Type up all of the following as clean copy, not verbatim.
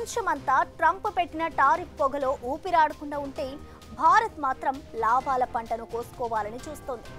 ప్రపంచమంతా ట్రంప్ పెట్టిన టారిఫ్ పొగలో ఊపిరాడకుండా ఉంటే భారత్ మాత్రం లాభాల పంటను కోసుకోవాలని చూస్తోంది.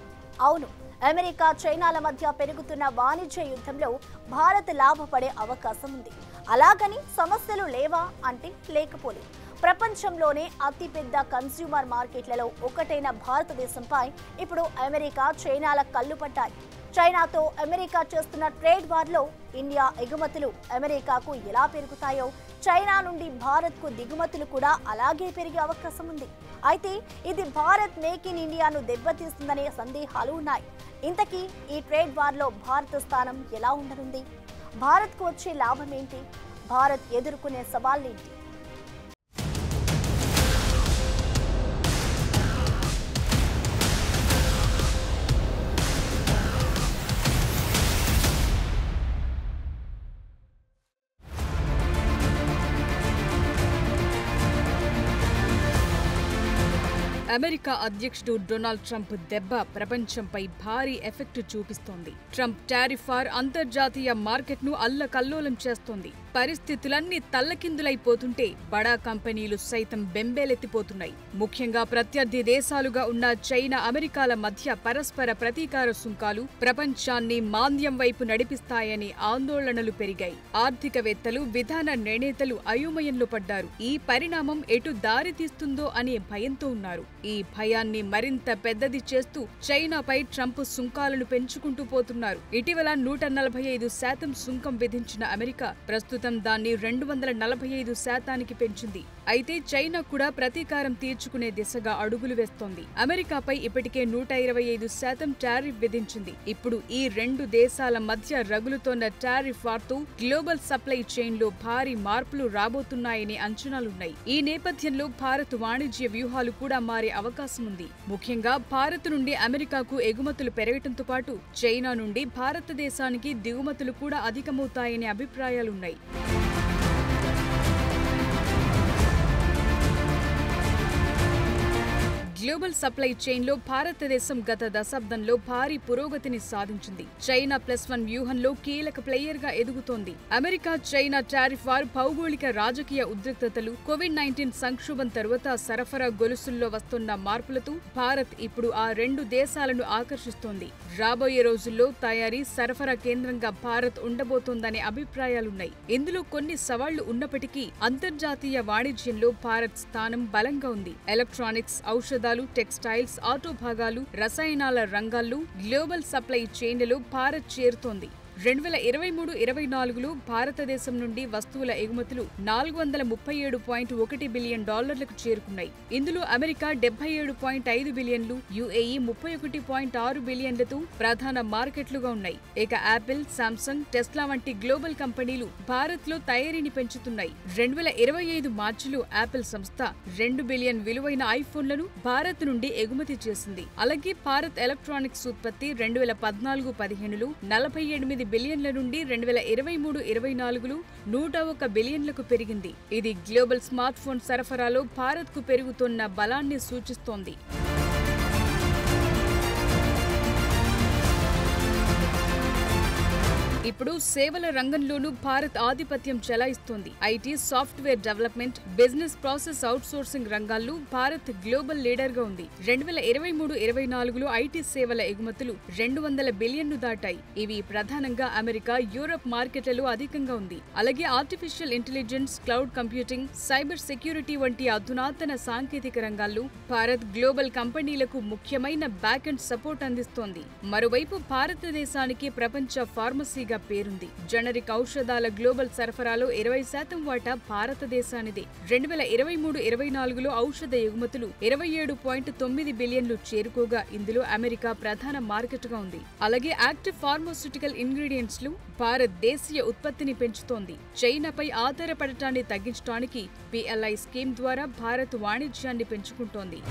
అవును, అమెరికా చైనాల మధ్య పెరుగుతున్న వాణిజ్య యుద్ధంలో భారత్ లాభపడే అవకాశం ఉంది. అలాగని సమస్యలు లేవా అంటే లేకపోలేదు. ప్రపంచంలోనే అతిపెద్ద కన్స్యూమర్ మార్కెట్లలో ఒకటైన భారతదేశంపై ఇప్పుడు అమెరికా చైనాల కళ్ళు పడ్డాయి. చైనాతో అమెరికా చేస్తున్న ట్రేడ్ వార్లో ఇండియా ఎగుమతులు అమెరికాకు ఎలా పెరుగుతాయో చైనా నుండి భారత్కు దిగుమతులు కూడా అలాగే పెరిగే అవకాశం ఉంది. అయితే ఇది భారత్ మేక్ ఇన్ ఇండియాను దెబ్బతీస్తుందనే సందేహాలు ఉన్నాయి. ఇంతకీ ఈ ట్రేడ్ వార్లో భారత స్థానం ఎలా ఉండనుంది? భారత్కు వచ్చే లాభం ఏంటి? భారత్ ఎదుర్కొనే సవాళ్లేంటి? అమెరికా అధ్యక్షుడు డొనాల్డ్ ట్రంప్ దెబ్బ ప్రపంచంపై భారీ ఎఫెక్ట్ చూపిస్తోంది. ట్రంప్ టారిఫ్ వార్ అంతర్జాతీయ మార్కెట్ను అల్లకల్లోలం చేస్తోంది. పరిస్థితులన్నీ తల్లకిందులైపోతుంటే బడా కంపెనీలు సైతం బెంబేలెత్తిపోతున్నాయి. ముఖ్యంగా ప్రత్యర్థి దేశాలుగా ఉన్న చైనా, అమెరికాల మధ్య పరస్పర ప్రతీకార సుంకాలు ప్రపంచాన్ని మాంద్యం వైపు నడిపిస్తాయని ఆందోళనలు పెరిగాయి. ఆర్థికవేత్తలు, విధాన నిర్ణేతలు అయోమయంలో పడ్డారు. ఈ పరిణామం ఎటు దారి తీస్తుందో అనే భయంతో ఉన్నారు. ఈ భయాన్ని మరింత పెద్దది చేస్తూ చైనాపై ట్రంప్ సుంకాలను పెంచుకుంటూ పోతున్నారు. ఇటీవల 145% సుంకం విధించిన అమెరికా ప్రస్తుతం దాన్ని 245% పెంచింది. అయితే చైనా కూడా ప్రతీకారం తీర్చుకునే దిశగా అడుగులు వేస్తోంది. అమెరికాపై ఇప్పటికే 125% టారిఫ్ విధించింది. ఇప్పుడు ఈ రెండు దేశాల మధ్య రగులుతోన్న టారిఫ్ వార్తో గ్లోబల్ సప్లై చైన్ లో భారీ మార్పులు రాబోతున్నాయనే అంచనాలున్నాయి. ఈ నేపథ్యంలో భారత్ వాణిజ్య వ్యూహాలు కూడా మారే అవకాశం ఉంది. ముఖ్యంగా భారత్ నుండి అమెరికాకు ఎగుమతులు పెరగటంతో పాటు చైనా నుండి భారతదేశానికి దిగుమతులు కూడా అధికమవుతాయనే అభిప్రాయాలున్నాయి. గ్లోబల్ సప్లై చైన్ లో భారతదేశం గత దశాబ్దంలో భారీ పురోగతిని సాధించింది. చైనా +1 వ్యూహంలో కీలక ప్లేయర్ గా ఎదుగుతోంది. అమెరికా చైనా టారిఫ్ వార్, భౌగోళిక రాజకీయ ఉద్రిక్తతలు, కోవిడ్-19 సంక్షోభం తరువాత సరఫరా గొలుసుల్లో వస్తున్న మార్పులతో భారత్ ఇప్పుడు ఆ రెండు దేశాలను ఆకర్షిస్తోంది. రాబోయే రోజుల్లో తయారీ, సరఫరా కేంద్రంగా భారత్ ఉండబోతోందనే అభిప్రాయాలున్నాయి. ఇందులో కొన్ని సవాళ్లు ఉన్నప్పటికీ అంతర్జాతీయ వాణిజ్యంలో భారత్ స్థానం బలంగా ఉంది. ఎలక్ట్రానిక్స్, ఔషధాలు, టెక్స్టైల్స్, ఆటో భాగాలు, రసాయనాల రంగాల్లో గ్లోబల్ సప్లై చైన్లలో భారత్ చేరుతోంది. 2023-24లో భారతదేశం నుండి వస్తువుల ఎగుమతులు $437.1 బిలియన్ చేరుకున్నాయి. ఇందులో అమెరికా $77.5 బిలియన్లు, యుఏఈ $31.6 బిలియన్లతో ప్రధాన మార్కెట్లుగా ఉన్నాయి. ఇక యాపిల్, శాంసంగ్, టెస్లా వంటి గ్లోబల్ కంపెనీలు భారత్లో తయారీని పెంచుతున్నాయి. 2025 మార్చిలో యాపిల్ సంస్థ 2 బిలియన్ విలువైన ఐఫోన్లను భారత్ నుండి ఎగుమతి చేసింది. అలాగే భారత్ ఎలక్ట్రానిక్స్ ఉత్పత్తి 2014-15లో 48 బిలియన్ల నుండి 2023-24లో 101 బిలియన్లకు పెరిగింది. ఇది గ్లోబల్ స్మార్ట్ ఫోన్ సరఫరాలో భారత్కు పెరుగుతున్న బలాన్ని సూచిస్తోంది. ఇప్పుడు సేవల రంగంలోనూ భారత్ ఆధిపత్యం చెలాయిస్తోంది. IT, software development, business process outsourcing రంగాల్లో భారత్ గ్లోబల్ లీడర్ గా ఉంది. 2023-24లో ఐటీ సేవల ఎగుమతులు 200 బిలియన్లు దాటాయి. ఇవి ప్రధానంగా అమెరికా, యూరప్ మార్కెట్లలో అధికంగా ఉంది. అలాగే artificial intelligence, cloud computing, cyber security వంటి అధునాతన సాంకేతిక రంగాల్లో భారత్ గ్లోబల్ కంపెనీలకు ముఖ్యమైన బ్యాక్ అండ్ సపోర్ట్ అందిస్తోంది. మరోవైపు భారతదేశానికి ప్రపంచ ఫార్మసీగా పేరుంది. జనరిక్ ఔషధాల గ్లోబల్ సరఫరాలో 20% వాటా భారతదేశానిదే. 2023-24లో ఔషధ ఎగుమతులు 27.9 బిలియన్లు చేరుకోగా ఇందులో అమెరికా ప్రధాన మార్కెట్ గా ఉంది. అలాగే యాక్టివ్ ఫార్మాస్యూటికల్ ఇంగ్రీడియంట్స్ లో భారత్ దేశీయ ఉత్పత్తిని పెంచుతోంది. చైనాపై ఆధారపడటాన్ని తగ్గించడానికి PLI స్కీమ్ ద్వారా భారత్ వాణిజ్యాన్ని పెంచుకుంటోంది.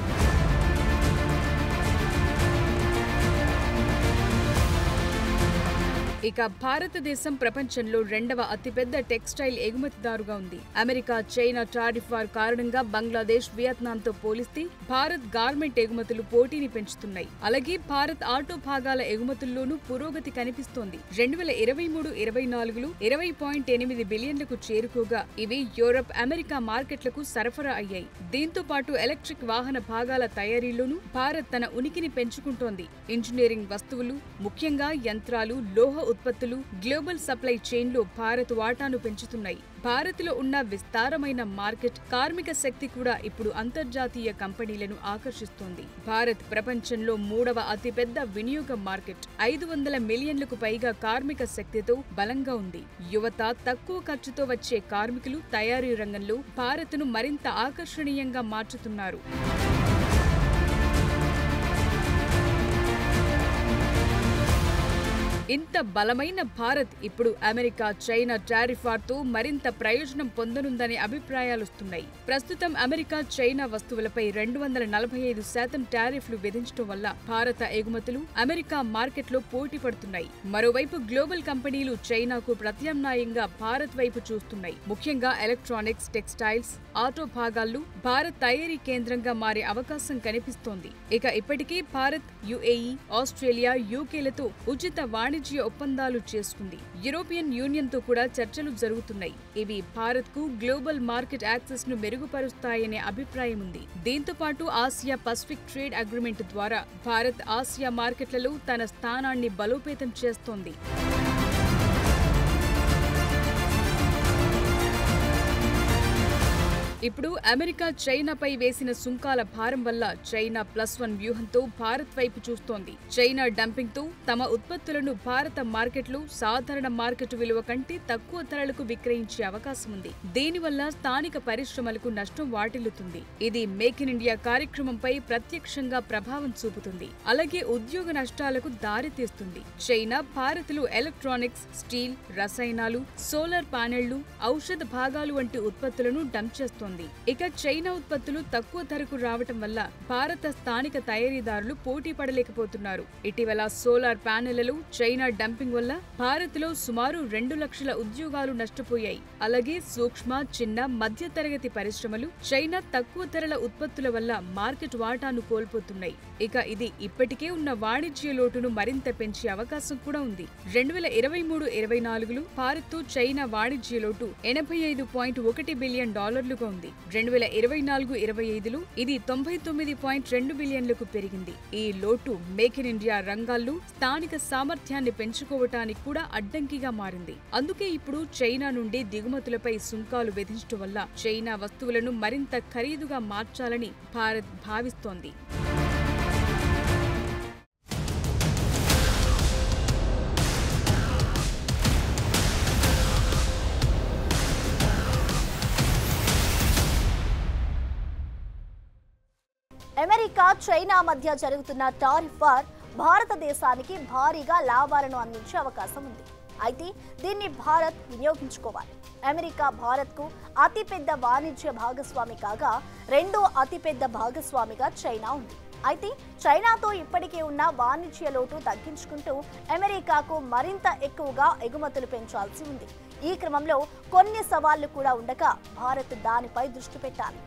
ఇక భారతదేశం ప్రపంచంలో రెండవ అతిపెద్ద టెక్స్టైల్ ఎగుమతిదారుగా ఉంది. అమెరికా, చైనా టారిఫ్ వార్ కారణంగా బంగ్లాదేశ్, వియత్నాంతో పోలిస్తే భారత్ గార్మెంట్ ఎగుమతులు పోటీని పెంచుతున్నాయి. అలాగే భారత్ ఆటో భాగాల ఎగుమతుల్లోనూ పురోగతి కనిపిస్తోంది. 2023-24లో 20.8 బిలియన్లకు చేరుకోగా ఇవి యూరప్, అమెరికా మార్కెట్లకు సరఫరా అయ్యాయి. దీంతో పాటు ఎలక్ట్రిక్ వాహన భాగాల తయారీలోనూ భారత్ తన ఉనికిని పెంచుకుంటోంది. ఇంజనీరింగ్ వస్తువులు, ముఖ్యంగా యంత్రాలు, లోహ ఉత్పత్తులు గ్లోబల్ సప్లై చైన్లో భారత్ వాటాను పెంచుతున్నాయి. భారత్లో ఉన్న విస్తారమైన మార్కెట్, కార్మిక శక్తి కూడా ఇప్పుడు అంతర్జాతీయ కంపెనీలను ఆకర్షిస్తోంది. భారత్ ప్రపంచంలో 3వ అతిపెద్ద వినియోగ మార్కెట్. 500 మిలియన్లకు పైగా కార్మిక శక్తితో బలంగా ఉంది. యువత, తక్కువ ఖర్చుతో వచ్చే కార్మికులు తయారీ రంగంలో భారత్ను మరింత ఆకర్షణీయంగా మార్చుతున్నారు. ఇంత బలమైన భారత్ ఇప్పుడు అమెరికా, చైనా టారిఫ్ వార్తో మరింత ప్రయోజనం పొందనుందనే అభిప్రాయాలొస్తున్నాయి. ప్రస్తుతం అమెరికా, చైనా వస్తువులపై 245% టారిఫ్లు విధించడం వల్ల భారత ఎగుమతులు అమెరికా మార్కెట్లో పోటీ పడుతున్నాయి. మరోవైపు గ్లోబల్ కంపెనీలు చైనాకు ప్రత్యామ్నాయంగా భారత్ వైపు చూస్తున్నాయి. ముఖ్యంగా ఎలక్ట్రానిక్స్, టెక్స్టైల్స్, ఆటో భాగాల్లో భారత్ తయారీ కేంద్రంగా మారే అవకాశం కనిపిస్తోంది. ఇక ఇప్పటికే భారత్, యుఏఈ, ఆస్ట్రేలియా, యూకేలతో ఉచిత వాణిజ్య ఒప్పందాలు చేసుకుంది. యూరోపియన్ యూనియన్ తో కూడా చర్చలు జరుగుతున్నాయి. ఇవి భారత్ కు గ్లోబల్ మార్కెట్ యాక్సెస్ ను మెరుగుపరుస్తాయనే అభిప్రాయం ఉంది. దీంతో పాటు ఆసియా పసిఫిక్ ట్రేడ్ అగ్రిమెంట్ ద్వారా భారత్ ఆసియా మార్కెట్లలో తన స్థానాన్ని బలోపేతం చేస్తోంది. ఇప్పుడు అమెరికా చైనాపై వేసిన సుంకాల భారం వల్ల చైనా +1 వ్యూహంతో భారత్ వైపు చూస్తోంది. చైనా డంపింగ్ తో తమ ఉత్పత్తులను భారత మార్కెట్లో సాధారణ మార్కెట్ విలువ కంటే తక్కువ ధరలకు విక్రయించే అవకాశం ఉంది. దీనివల్ల స్థానిక పరిశ్రమలకు నష్టం వాటిల్లుతుంది. ఇది మేక్ ఇన్ ఇండియా కార్యక్రమంపై ప్రత్యక్షంగా ప్రభావం చూపుతుంది. అలాగే ఉద్యోగ నష్టాలకు దారితీస్తుంది. చైనా భారత్లో ఎలక్ట్రానిక్స్, స్టీల్, రసాయనాలు, సోలార్ ప్యానెళ్లు, ఔషధ భాగాలు వంటి ఉత్పత్తులను డంప్ చేస్తోంది. ఇక చైనా ఉత్పత్తులు తక్కువ ధరకు రావటం వల్ల భారత స్థానిక తయారీదారులు పోటీ పడలేకపోతున్నారు. ఇటీవల సోలార్ ప్యానెళ్లలో చైనా డంపింగ్ వల్ల భారత్లో సుమారు 2 లక్షల ఉద్యోగాలు నష్టపోయాయి. అలాగే సూక్ష్మ, చిన్న, మధ్య తరగతి పరిశ్రమలు చైనా తక్కువ ధరల ఉత్పత్తుల వల్ల మార్కెట్ వాటాను కోల్పోతున్నాయి. ఇక ఇది ఇప్పటికే ఉన్న వాణిజ్య లోటును మరింత పెంచే అవకాశం కూడా ఉంది. 2023-24లో భారత్తో చైనా వాణిజ్య లోటు $85.1 బిలియన్ ఉంది. 2024-25లో ఇది $99.2 బిలియన్లకు పెరిగింది. ఈ లోటు మేక్ ఇన్ ఇండియా రంగాల్లో స్థానిక సామర్థ్యాన్ని పెంచుకోవటానికి కూడా అడ్డంకిగా మారింది. అందుకే ఇప్పుడు చైనా నుండి దిగుమతులపై సుంకాలు విధించడం వల్ల చైనా వస్తువులను మరింత ఖరీదుగా మార్చాలని భారత్ భావిస్తోంది. అమెరికా, చైనా మధ్య జరుగుతున్న టారిఫ్ వార్ భారతదేశానికి భారీగా లాభాలను అందించే అవకాశం ఉంది. అయితే దీన్ని భారత్ వినియోగించుకోవాలి. అమెరికా భారత్కు అతిపెద్ద వాణిజ్య భాగస్వామి కాగా రెండో అతిపెద్ద భాగస్వామిగా చైనా ఉంది. అయితే చైనాతో ఇప్పటికే ఉన్న వాణిజ్య లోటు తగ్గించుకుంటూ అమెరికాకు మరింత ఎక్కువగా ఎగుమతులు పెంచాల్సి ఉంది. ఈ క్రమంలో కొన్ని సవాళ్లు కూడా ఉండగా భారత్ దానిపై దృష్టి పెట్టాలి.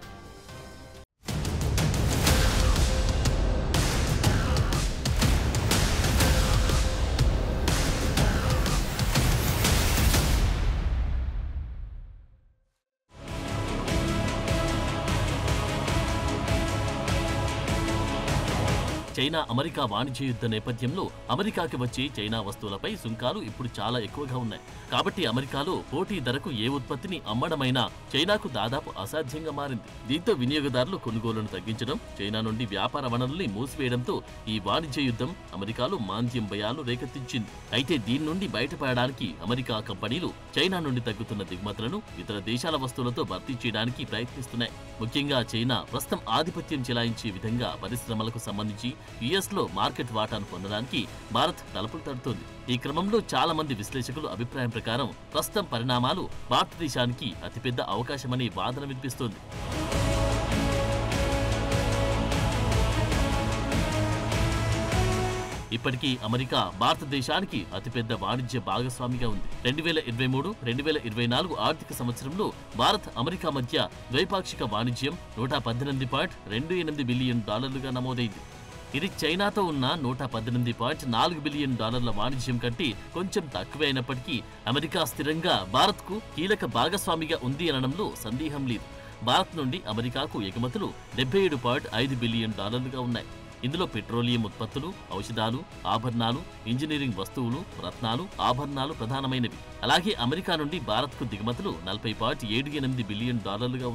చైనా అమెరికా వాణిజ్య యుద్ధ నేపథ్యంలో అమెరికాకి వచ్చే చైనా వస్తువులపై సుంకాలు ఇప్పుడు చాలా ఎక్కువగా ఉన్నాయి. కాబట్టి అమెరికాలో పోటీ ధరకు ఏ ఉత్పత్తిని అమ్మడమైనా చైనాకు దాదాపు అసాధ్యంగా మారింది. దీంతో వినియోగదారులు కొనుగోలును తగ్గించడం, చైనా నుండి వ్యాపార వనరుల్ని మూసివేయడంతో ఈ వాణిజ్య యుద్ధం అమెరికాలో మాంద్యం భయాలు రేకెత్తించింది. అయితే దీని నుండి బయటపడడానికి అమెరికా కంపెనీలు చైనా నుండి తగ్గుతున్న దిగుమతులను ఇతర దేశాల వస్తువులతో భర్తీ చేయడానికి ప్రయత్నిస్తున్నాయి. ముఖ్యంగా చైనా ప్రస్తుతం ఆధిపత్యం చెలాయించే విధంగా పరిశ్రమలకు సంబంధించి యుఎస్లో మార్కెట్ వాటాను పొందడానికి భారత్ తలుపులు తడుతోంది. ఈ క్రమంలో చాలా మంది విశ్లేషకుల అభిప్రాయం ప్రకారం ప్రస్తుతం పరిణామాలు భారతదేశానికి అతిపెద్ద అవకాశమనే వాదన వినిపిస్తోంది. ఇప్పటికీ అమెరికా భారతదేశానికి అతిపెద్ద వాణిజ్య భాగస్వామిగా ఉంది. 2023-2024 ఆర్థిక సంవత్సరంలో భారత్ అమెరికా మధ్య ద్వైపాక్షిక వాణిజ్యం $118.28 బిలియన్ నమోదైంది. ఇది చైనాతో ఉన్న $118.4 బిలియన్ వాణిజ్యం కంటే కొంచెం తక్కువే అయినప్పటికీ అమెరికా స్థిరంగా భారత్కు కీలక భాగస్వామిగా ఉంది అనడంలో సందేహం లేదు. భారత్ నుండి అమెరికాకు ఎగుమతులు $77.5 బిలియన్ ఉన్నాయి. ఇందులో పెట్రోలియం ఉత్పత్తులు, ఔషధాలు, ఆభరణాలు, ఇంజనీరింగ్ వస్తువులు, రత్నాలు, ఆభరణాలు ప్రధానమైనవి. అలాగే అమెరికా నుండి భారత్కు దిగుమతులు $40.78 బిలియన్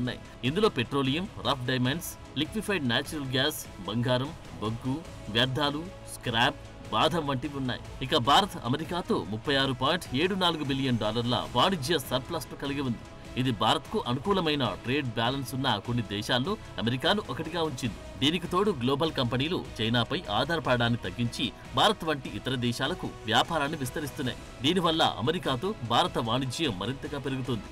ఉన్నాయి. ఇందులో petroleum, rough diamonds, liquefied natural gas, బంగారం, బొగ్గు, వ్యర్థాలు, స్క్రాప్, బాదం వంటివి ఉన్నాయి. ఇక భారత్ అమెరికాతో $36.74 బిలియన్ వాణిజ్య సర్ప్లస్ ను కలిగి ఉంది. ఇది భారత్కు అనుకూలమైన ట్రేడ్ బ్యాలెన్స్ ఉన్న కొన్ని దేశాల్లో అమెరికాను ఒకటిగా ఉంచింది. దీనికి తోడు గ్లోబల్ కంపెనీలు చైనాపై ఆధారపడడాన్ని తగ్గించి భారత్ వంటి ఇతర దేశాలకు వ్యాపారాన్ని విస్తరిస్తున్నాయి. దీనివల్ల అమెరికాతో భారత వాణిజ్యం మరింతగా పెరుగుతుంది.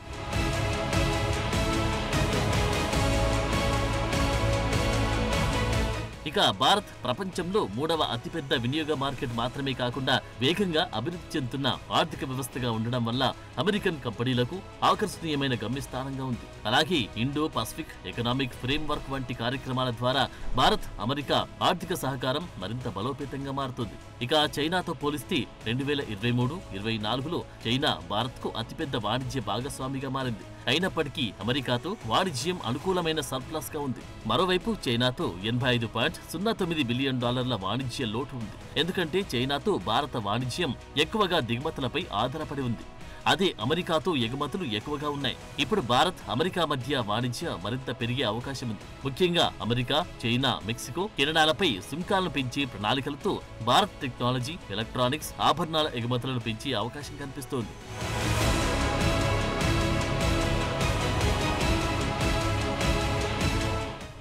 ఇక భారత్ ప్రపంచంలో 3వ అతిపెద్ద వినియోగ మార్కెట్ మాత్రమే కాకుండా వేగంగా అభివృద్ధి చెందుతున్న ఆర్థిక వ్యవస్థగా ఉండడం వల్ల అమెరికన్ కంపెనీలకు ఆకర్షణీయమైన గమ్యస్థానంగా ఉంది. అలాగే ఇండో పసిఫిక్ ఎకనామిక్ ఫ్రేమ్వర్క్ వంటి కార్యక్రమాల ద్వారా భారత్ అమెరికా ఆర్థిక సహకారం మరింత బలోపేతంగా మారుతుంది. ఇక చైనాతో పోలిస్తే 2023-24లో చైనా భారత్కు అతిపెద్ద వాణిజ్య భాగస్వామిగా మారింది. అయినప్పటికీ అమెరికాతో వాణిజ్యం అనుకూలమైన సర్ప్లస్ గా ఉంది. మరోవైపు చైనాతో $85.09 బిలియన్ వాణిజ్య లోటు ఉంది. ఎందుకంటే చైనాతో భారత వాణిజ్యం ఎక్కువగా దిగుమతులపై ఆధారపడి ఉంది. అదే అమెరికాతో ఎగుమతులు ఎక్కువగా ఉన్నాయి. ఇప్పుడు భారత్ అమెరికా మధ్య వాణిజ్యం మరింత పెరిగే అవకాశం ఉంది. ముఖ్యంగా అమెరికా, చైనా, మెక్సికో, కెనడాలపై సుంకాలను పెంచే ప్రణాళికలతో భారత్ టెక్నాలజీ, ఎలక్ట్రానిక్స్, ఆభరణాల ఎగుమతులను పెంచే అవకాశం కనిపిస్తోంది.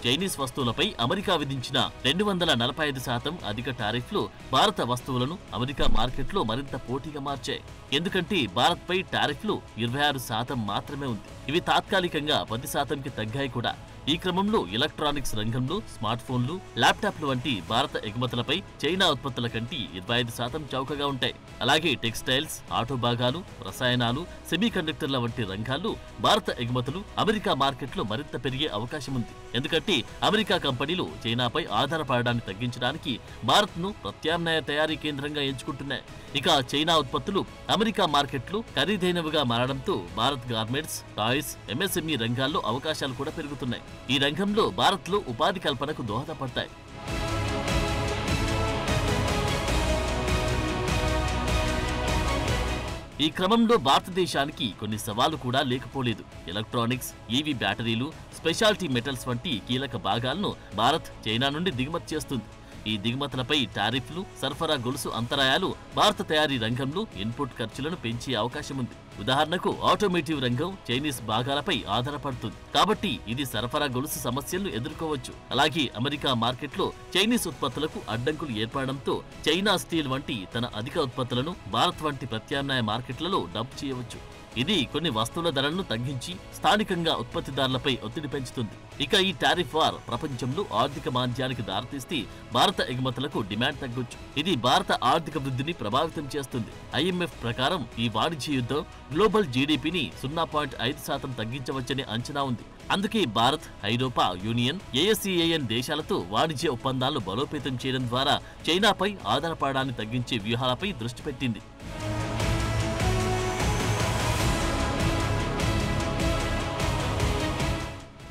చైనీస్ వస్తువులపై అమెరికా విధించిన 245% అధిక టారిఫ్లు భారత వస్తువులను అమెరికా మార్కెట్లో మరింత పోటీగా మార్చాయి. ఎందుకంటే భారత్పై టారిఫ్లు 26% మాత్రమే ఉంది. ఇవి తాత్కాలికంగా 10%కి తగ్గాయి కూడా. ఈ క్రమంలో ఎలక్ట్రానిక్స్ రంగంలో స్మార్ట్ ఫోన్లు, ల్యాప్టాప్లు వంటి భారత ఎగుమతులపై చైనా ఉత్పత్తుల కంటే 25% చౌకగా ఉంటాయి. అలాగే టెక్స్టైల్స్, ఆటో భాగాలు, రసాయనాలు, సెమీకండక్టర్ల వంటి రంగాల్లో భారత ఎగుమతులు అమెరికా మార్కెట్లో మరింత పెరిగే అవకాశం ఉంది. ఎందుకంటే అమెరికా కంపెనీలు చైనాపై ఆధారపడడాన్ని తగ్గించడానికి భారత్ను ప్రత్యామ్నాయ తయారీ కేంద్రంగా ఎంచుకుంటున్నాయి. ఇక చైనా ఉత్పత్తులు అమెరికా మార్కెట్లు ఖరీదైనవిగా మారడంతో భారత్ గార్మెంట్స్, టాయ్స్, ఎంఎస్ఎంఈ రంగాల్లో అవకాశాలు కూడా పెరుగుతున్నాయి. ఈ రంగంలో భారత్లో ఉపాధి కల్పనకు దోహదపడతాయి. ఈ క్రమంలో భారతదేశానికి కొన్ని సవాళ్లు కూడా లేకపోలేదు. ఎలక్ట్రానిక్స్, ఈవీ బ్యాటరీలు, స్పెషాలిటీ మెటల్స్ వంటి కీలక భాగాలను భారత్ చైనా నుండి దిగుమతి చేస్తుంది. ఈ దిగుమతులపై టారిఫ్లు, సరఫరా గొలుసు అంతరాయాలు భారత తయారీ రంగంలో ఇన్పుట్ ఖర్చులను పెంచే అవకాశం ఉంది. ఉదాహరణకు ఆటోమేటివ్ రంగం చైనీస్ భాగాలపై ఆధారపడుతుంది. కాబట్టి ఇది సరఫరా గొలుసు సమస్యలను ఎదుర్కోవచ్చు. అలాగే అమెరికా మార్కెట్లో చైనీస్ ఉత్పత్తులకు అడ్డంకులు ఏర్పడడంతో చైనా స్టీల్ వంటి తన అధిక ఉత్పత్తులను భారత్ వంటి ప్రత్యామ్నాయ మార్కెట్లలో డంప్ చేయవచ్చు. ఇది కొన్ని వస్తువుల ధరలను తగ్గించి స్థానికంగా ఉత్పత్తిదారులపై ఒత్తిడి పెంచుతుంది. ఇక ఈ టారిఫ్ వార్ ప్రపంచంలో ఆర్థిక మాంద్యానికి దారితీస్తే భారత ఎగుమతులకు డిమాండ్ తగ్గొచ్చు. ఇది భారత ఆర్థిక వృద్ధిని ప్రభావితం చేస్తుంది. IMF ప్రకారం ఈ వాణిజ్య యుద్ధం గ్లోబల్ జీడీపీని 0.5% తగ్గించవచ్చనే అంచనా ఉంది. అందుకే భారత్, ఐరోపా యూనియన్, ASEAN దేశాలతో వాణిజ్య ఒప్పందాలను బలోపేతం చేయడం ద్వారా చైనాపై ఆధారపడడాన్ని తగ్గించే వ్యూహాలపై దృష్టి పెట్టింది.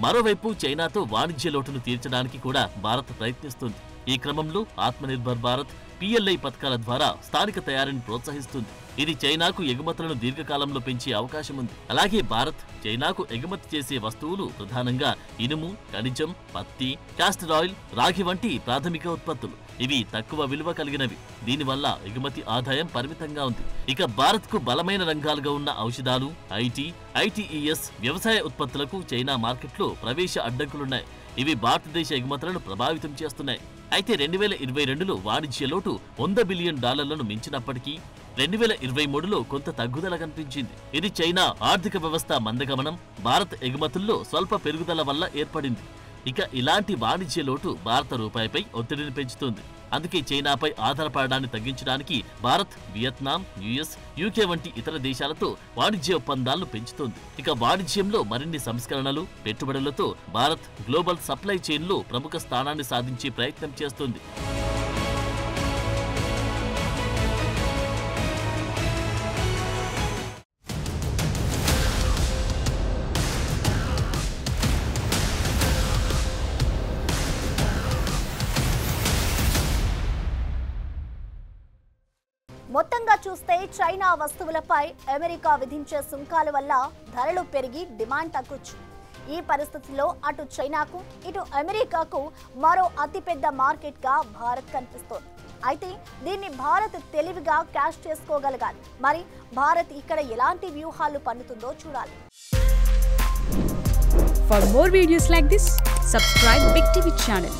మరోవైపు చైనాతో వాణిజ్య లోటును తీర్చడానికి కూడా భారత్ ప్రయత్నిస్తుంది. ఈ క్రమంలో ఆత్మనిర్భర్ భారత్, PLI పథకాల ద్వారా స్థానిక తయారీని ప్రోత్సహిస్తుంది. ఇది చైనాకు ఎగుమతులను దీర్ఘకాలంలో పెంచే అవకాశం ఉంది. అలాగే భారత్ చైనాకు ఎగుమతి చేసే వస్తువులు ప్రధానంగా ఇనుము, ఖనిజం, పత్తి, కాస్టర్ ఆయిల్, రాగి వంటి ప్రాథమిక ఉత్పత్తులు. ఇవి తక్కువ విలువ కలిగినవి. దీనివల్ల ఎగుమతి ఆదాయం పరిమితంగా ఉంది. ఇక భారత్కు బలమైన రంగాలుగా ఉన్న ఔషధాలు, IT, ITES, వ్యవసాయ ఉత్పత్తులకు చైనా మార్కెట్లో ప్రవేశ అడ్డంకులున్నాయి. ఇవి భారతదేశ ఎగుమతులను ప్రభావితం చేస్తున్నాయి. అయితే 2022లో వాణిజ్య లోటు $100 బిలియన్ మించినప్పటికీ 2023లో కొంత తగ్గుదల కనిపించింది. ఇది చైనా ఆర్థిక వ్యవస్థ మందగమనం, భారత్ ఎగుమతుల్లో స్వల్ప పెరుగుదల వల్ల ఏర్పడింది. ఇక ఇలాంటి వాణిజ్య లోటు భారత రూపాయిపై ఒత్తిడిని పెంచుతుంది. అందుకే చైనాపై ఆధారపడడాన్ని తగ్గించడానికి భారత్, వియత్నాం, యుఎస్, యూకే వంటి ఇతర దేశాలతో వాణిజ్య ఒప్పందాలను పెంచుతోంది. ఇక వాణిజ్యంలో మరిన్ని సంస్కరణలు, పెట్టుబడులతో భారత్ గ్లోబల్ సప్లై చైన్లో ప్రముఖ స్థానాన్ని సాధించే ప్రయత్నం చేస్తోంది. మొత్తంగా చూస్తే చైనా వస్తువులపై అమెరికా విధించే సుంకాల వల్ల ధరలు పెరిగి డిమాండ్ తగ్గొచ్చు. ఈ పరిస్థితుల్లో అటు చైనాకు ఇటు అమెరికాకు మరో అతిపెద్ద మార్కెట్గా భారత్ కనిపిస్తోంది. అయితే దీన్ని భారత్ తెలివిగా క్యాష్ చేసుకోగలగాలి. మరి భారత్ ఇక్కడ ఎలాంటి వ్యూహాలు పన్నుతుందో చూడాలి. For more videos like this, subscribe Big TV channel.